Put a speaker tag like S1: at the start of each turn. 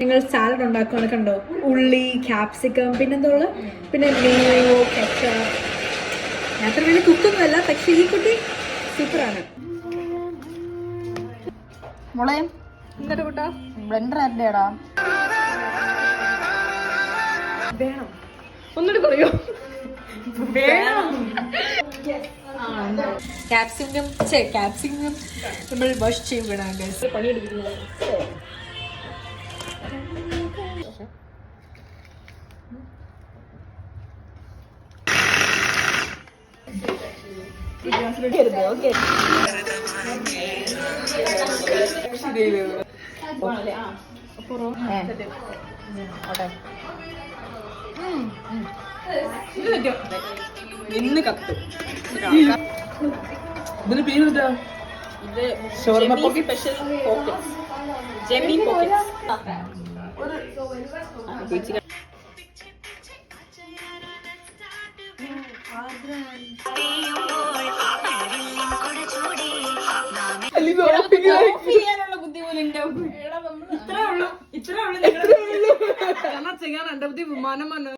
S1: നിങ്ങൾ സാലഡ് ഉണ്ടാക്കുവാണ് കണ്ടോ, ഉള്ളി, ക്യാപ്സിക്കം, പിന്നെന്തോള്, പിന്നെ മീനോ കെച്ചപ്പ്. ഞാൻ അത്ര വലിയ കുക്കൊന്നുമല്ല, പക്ഷെ ഈ കുട്ടി സൂപ്പറാണ്.
S2: മോളെ
S1: എന്നിട്ട് കൂട്ടാ
S2: ബ്ലെൻഡർ ആരുടെയാടാ?
S1: വേണം, ഒന്നുകൂടി പറയോ? വേണം. ക്യാപ്സിക്കം നമ്മൾ വാഷ് ചെയ്യണം. പണിയെടുക്കുന്നത്
S2: ഇന്ന് കത്തും. ഇതിന് പേര് എന്താ? ഇത് ഷവർമ സ്പെഷ്യൽ പോക്കറ്റ്സ്, ജെമി പോക്കറ്റ്സ്. ചെയ്യാനുള്ള ബുദ്ധി പോലും ഇത്രേ ഉള്ളൂ. ചെയ്യാൻ എന്റെ ബുദ്ധി വിമാനം വന്നു.